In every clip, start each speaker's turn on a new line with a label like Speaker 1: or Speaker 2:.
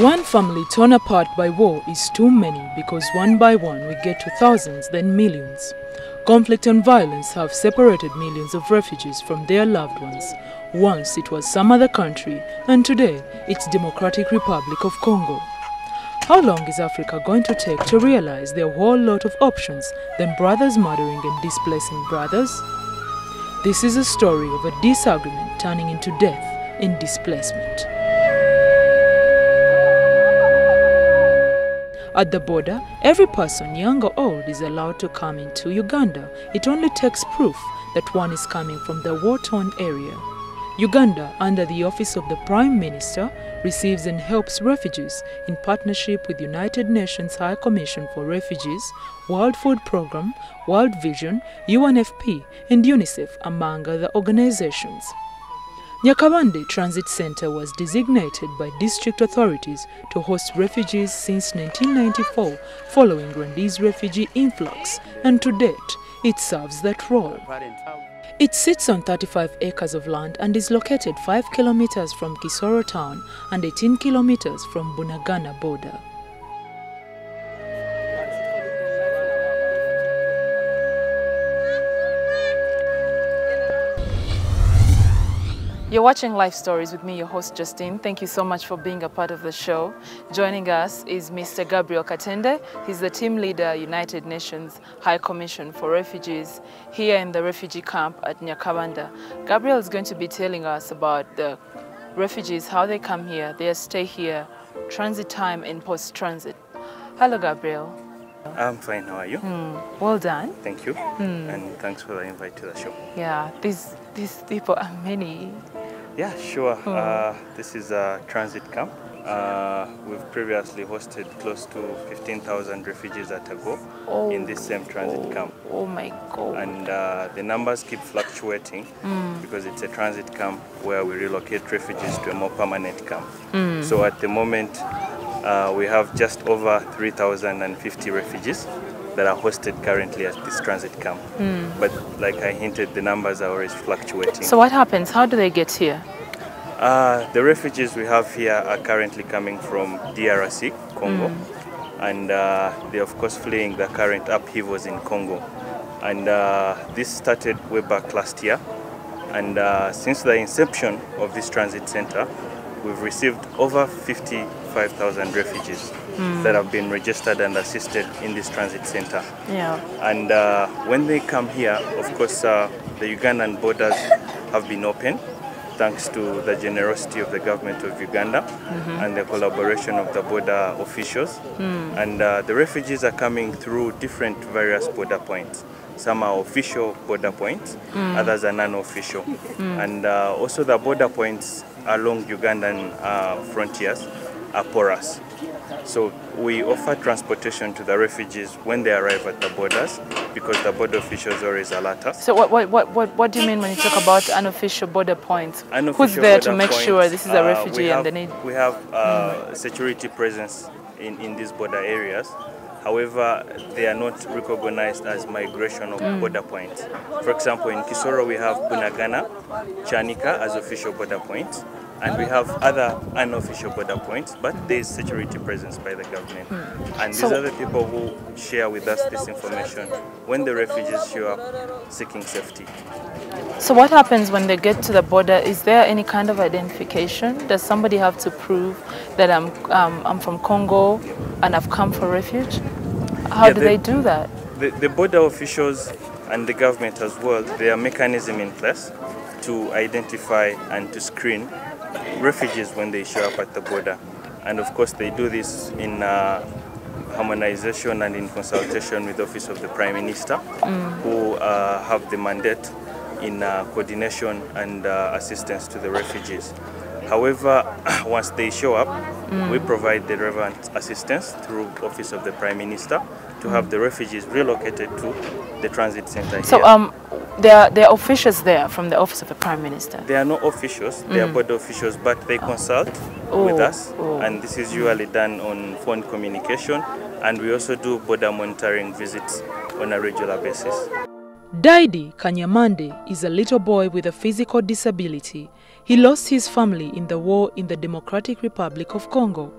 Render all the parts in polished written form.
Speaker 1: One family torn apart by war is too many because one by one we get to thousands, then millions. Conflict and violence have separated millions of refugees from their loved ones. Once it was some other country, and today it's Democratic Republic of Congo. How long is Africa going to take to realize there are a whole lot of options than brothers murdering and displacing brothers? This is a story of a disagreement turning into death and displacement. At the border, every person, young or old, is allowed to come into Uganda. It only takes proof that one is coming from the war-torn area. Uganda, under the Office of the Prime Minister, receives and helps refugees in partnership with United Nations High Commission for Refugees, World Food Programme, World Vision, UNFP, and UNICEF, among other organizations. Nyakabande Transit Center was designated by district authorities to host refugees since 1994 following Rwanda's refugee influx, and to date, it serves that role. It sits on 35 acres of land and is located 5 kilometers from Kisoro town and 18 kilometers from Bunagana border. You're watching Life Stories with me, your host Justine. Thank you so much for being a part of the show. Joining us is Mr. Gabriel Katende. He's the team leader, United Nations High Commission for Refugees here in the refugee camp at Nyakabanda. Gabriel is going to be telling us about the refugees, how they come here, their stay here, transit time and post-transit. Hello, Gabriel.
Speaker 2: I'm fine, how are you?
Speaker 1: Well done.
Speaker 2: Thank you, and thanks for the invite to the show.
Speaker 1: Yeah, these people are many.
Speaker 2: Yeah, sure. This is a transit camp. We've previously hosted close to 15,000 refugees at a go in this same transit camp.
Speaker 1: Oh my God.
Speaker 2: And the numbers keep fluctuating because it's a transit camp where we relocate refugees to a more permanent camp. So at the moment, we have just over 3,050 refugees that are hosted currently at this transit camp. But like I hinted, the numbers are always fluctuating.
Speaker 1: So what happens? How do they get here?
Speaker 2: The refugees we have here are currently coming from DRC, Congo. And they're of course fleeing the current upheavals in Congo. And this started way back last year. And since the inception of this transit center, we've received over 55,000 refugees that have been registered and assisted in this transit center.
Speaker 1: Yeah.
Speaker 2: And when they come here, of course, the Ugandan borders have been open thanks to the generosity of the government of Uganda and the collaboration of the border officials. And the refugees are coming through different various border points. Some are official border points, others are non-official. And also the border points along Ugandan frontiers are porous. So we offer transportation to the refugees when they arrive at the borders because the border officials always alert us.
Speaker 1: So what do you mean when you talk about unofficial border points?
Speaker 2: Unofficial
Speaker 1: Who's there to
Speaker 2: border
Speaker 1: make
Speaker 2: points,
Speaker 1: sure this is a refugee and they need...
Speaker 2: We have security presence in these border areas. However, they are not recognized as migration of border points. For example, in Kisoro we have Bunagana, Chanika as official border points, and we have other unofficial border points, but there is security presence by the government. And these are the people who share with us this information when the refugees show up seeking safety.
Speaker 1: So what happens when they get to the border? Is there any kind of identification? Does somebody have to prove that I'm from Congo and I've come for refuge? How do they do that?
Speaker 2: The border officials and the government as well, there are mechanisms in place to identify and to screen refugees when they show up at the border. And of course they do this in harmonization and in consultation with the Office of the Prime Minister, who have the mandate in coordination and assistance to the refugees. However, once they show up, we provide the relevant assistance through Office of the Prime Minister to have the refugees relocated to the transit center here.
Speaker 1: So there are officials there from the Office of the Prime Minister?
Speaker 2: They are not officials, they are border officials, but they consult with us, and this is usually done on phone communication, and we also do border monitoring visits on a regular basis.
Speaker 1: Daidi Kanyamande is a little boy with a physical disability. He lost his family in the war in the Democratic Republic of Congo.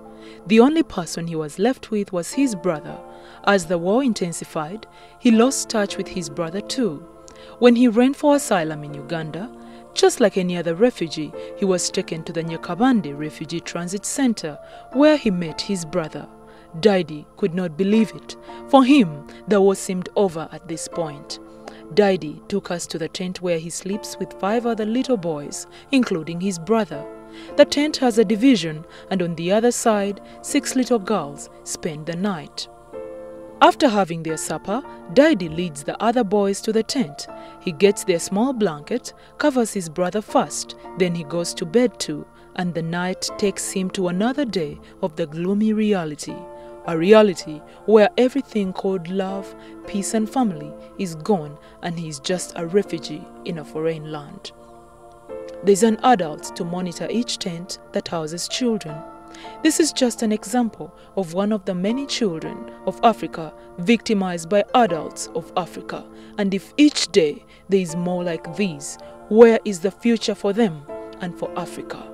Speaker 1: The only person he was left with was his brother. As the war intensified, he lost touch with his brother too. When he ran for asylum in Uganda, just like any other refugee, he was taken to the Nyakabande Refugee Transit Center, where he met his brother. Daidi could not believe it. For him, the war seemed over at this point. Daidi took us to the tent where he sleeps with 5 other little boys, including his brother. The tent has a division, and on the other side, 6 little girls spend the night. After having their supper, Daidi leads the other boys to the tent. He gets their small blanket, covers his brother first, then he goes to bed too, and the night takes him to another day of the gloomy reality. A reality where everything called love, peace and family is gone, and he is just a refugee in a foreign land. There's an adult to monitor each tent that houses children. This is just an example of one of the many children of Africa victimized by adults of Africa. And if each day there is more like these, where is the future for them and for Africa?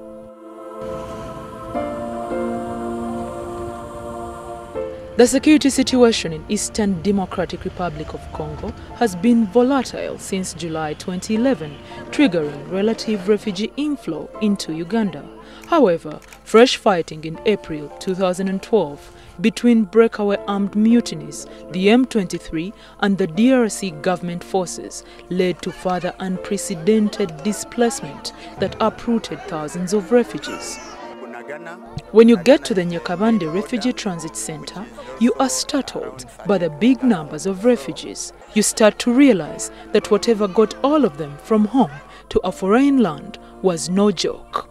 Speaker 1: The security situation in Eastern Democratic Republic of Congo has been volatile since July 2011, triggering relative refugee inflow into Uganda. However, fresh fighting in April 2012 between breakaway armed mutinies, the M23 and the DRC government forces led to further unprecedented displacement that uprooted thousands of refugees. When you get to the Nyakabande Refugee Transit Center, you are startled by the big numbers of refugees. You start to realize that whatever got all of them from home to a foreign land was no joke.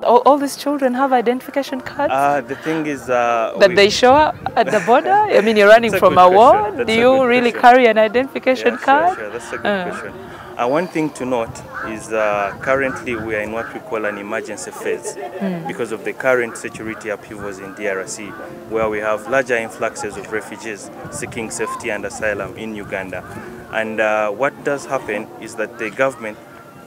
Speaker 1: All these children have identification cards?
Speaker 2: The thing is...
Speaker 1: that they show up at the border? I mean, you're running from a war. Do you really carry an identification card?
Speaker 2: Sure. That's a good question. One thing to note is currently we are in what we call an emergency phase because of the current security upheavals in DRC, where we have larger influxes of refugees seeking safety and asylum in Uganda. And what does happen is that the government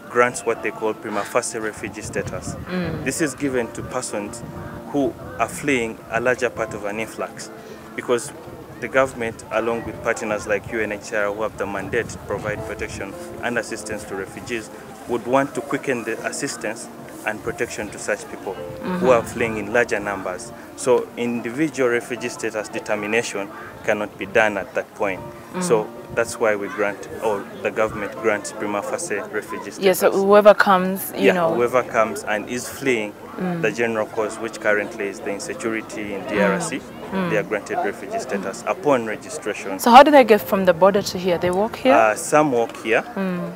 Speaker 2: grants what they call prima facie refugee status. This is given to persons who are fleeing a larger part of an influx, because the government, along with partners like UNHCR who have the mandate to provide protection and assistance to refugees, would want to quicken the assistance and protection to such people who are fleeing in larger numbers. So individual refugee status determination cannot be done at that point. So that's why we grant, or the government grants prima facie refugee status.
Speaker 1: Yes, so whoever comes, you know.
Speaker 2: Whoever comes and is fleeing the general cause, which currently is the insecurity in DRC, they are granted refugee status upon registration.
Speaker 1: So how do they get from the border to here? They walk here?
Speaker 2: Some walk here.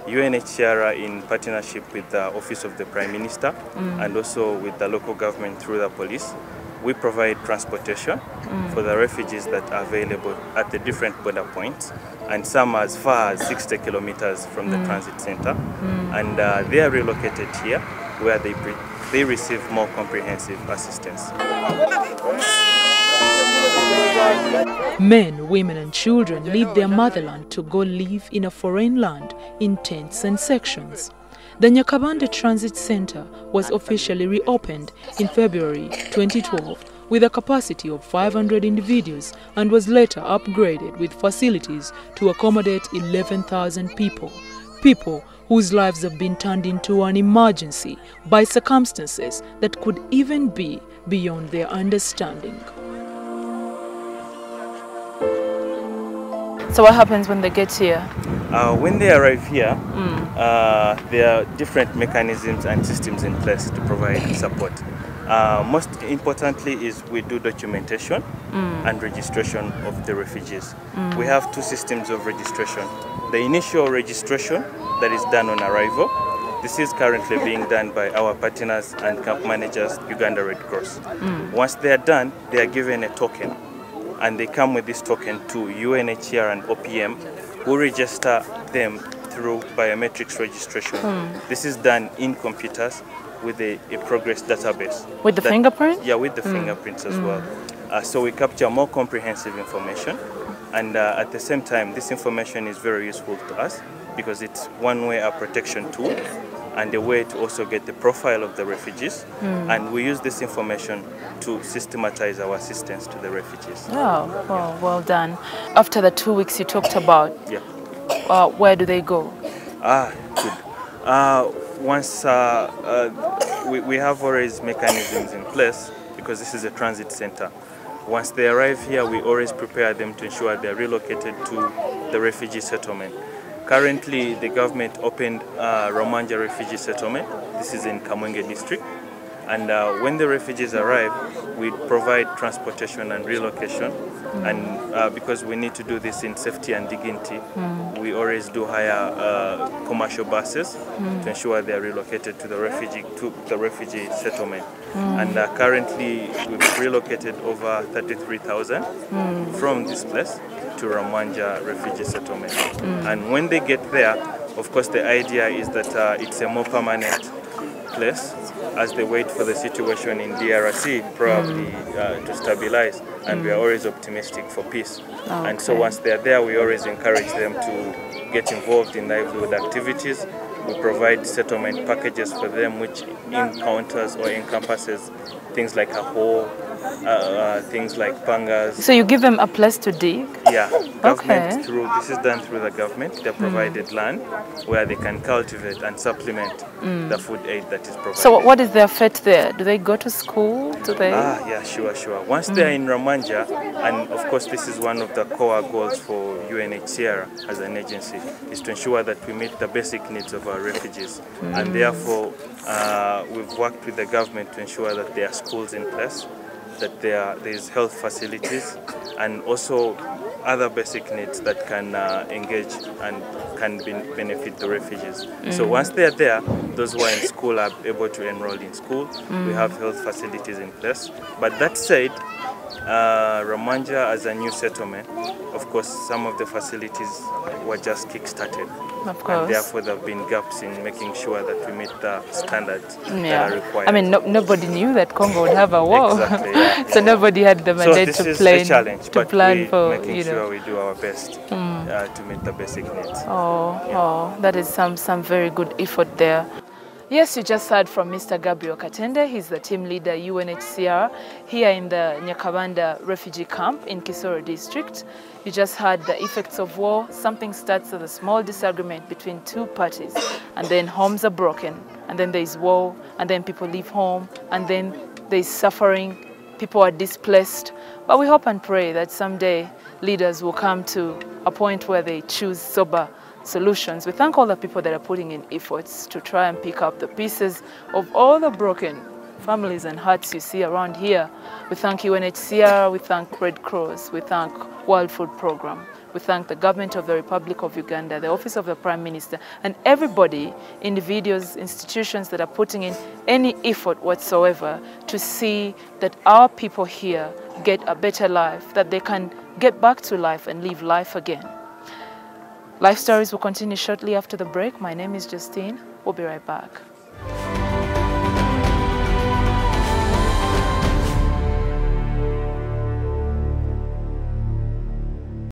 Speaker 2: UNHCR in partnership with the Office of the Prime Minister and also with the local government through the police. We provide transportation for the refugees that are available at the different border points, and some as far as 60 kilometers from the transit center. And they are relocated here where they receive more comprehensive assistance.
Speaker 1: Men, women and children leave their motherland to go live in a foreign land in tents and sections. The Nyakabande Transit Center was officially reopened in February 2012 with a capacity of 500 individuals and was later upgraded with facilities to accommodate 11,000 people. People whose lives have been turned into an emergency by circumstances that could even be beyond their understanding. So what happens when they get here?
Speaker 2: When they arrive here, there are different mechanisms and systems in place to provide support. Most importantly is we do documentation and registration of the refugees. We have 2 systems of registration. The initial registration that is done on arrival. This is currently being done by our partners and camp managers, Uganda Red Cross. Once they are done, they are given a token, and they come with this token to UNHCR and OPM, who register them through biometrics registration. This is done in computers with a progress database.
Speaker 1: With the fingerprint?
Speaker 2: Yeah, with the fingerprints as well. So we capture more comprehensive information, and at the same time, this information is very useful to us because it's one way a protection tool and a way to also get the profile of the refugees. And we use this information to systematize our assistance to the refugees.
Speaker 1: Oh, well done. After the 2 weeks you talked about, where do they go?
Speaker 2: Good. Once we have always mechanisms in place, because this is a transit center. Once they arrive here, we always prepare them to ensure they are relocated to the refugee settlement. Currently, the government opened Ramanja refugee settlement. This is in Kamwenge district. And when the refugees arrive, we provide transportation and relocation. And because we need to do this in safety and dignity, we always do hire commercial buses to ensure they are relocated to the refugee settlement. And currently, we've relocated over 33,000 from this place to Ramanja refugee settlement. And when they get there, of course, the idea is that it's a more permanent place as they wait for the situation in DRC probably to stabilize, and we are always optimistic for peace. And so once they're there, we always encourage them to get involved in livelihood activities. We provide settlement packages for them, which encounters or encompasses things like a hole, things like pangas. So you give them a place to dig? Yeah, government this is done through the government. They're provided land where they can cultivate and supplement the food aid that is provided. So what is their fate there? Do they go to school? Do they? Yeah, sure. Once they're in Ramanja, and of course this is one of the core goals for UNHCR as an agency, is to ensure that we meet the basic needs of our refugees. And therefore, we've worked with the government to ensure that there are schools in place, that there is health facilities, and also other basic needs that can engage and can benefit the refugees. So once they are there, those who are in school are able to enroll in school. We have health facilities in place. But that said, Ramanja as a new settlement, of course, some of the facilities were just kick-started. Of course. And therefore, there have been gaps in making sure that we meet the standards that are required. I mean, nobody knew that Congo would have a war. Exactly, so nobody had the mandate to plan. So this is a challenge, but we're making sure we do our best to meet the basic needs. That is some very good effort there. Yes, you just heard from Mr. Gabriel Katende. He's the team leader UNHCR here in the Nyakabanda refugee camp in Kisoro district. You just heard the effects of war. Something starts with a small disagreement between two parties, and then homes are broken, and then there's war, and then people leave home, and then there's suffering, people are displaced. But we hope and pray that someday leaders will come to a point where they choose sober solutions. We thank all the people that are putting in efforts to try and pick up the pieces of all the broken families and hearts you see around here. We thank UNHCR, we thank Red Cross, we thank World Food Programme, we thank the government of the Republic of Uganda, the Office of the Prime Minister, and everybody, individuals, institutions that are putting in any effort whatsoever to see that our people here get a better life, that they can get back to life and live life again. Life Stories will continue shortly after the break. My name is Justine. We'll be right back.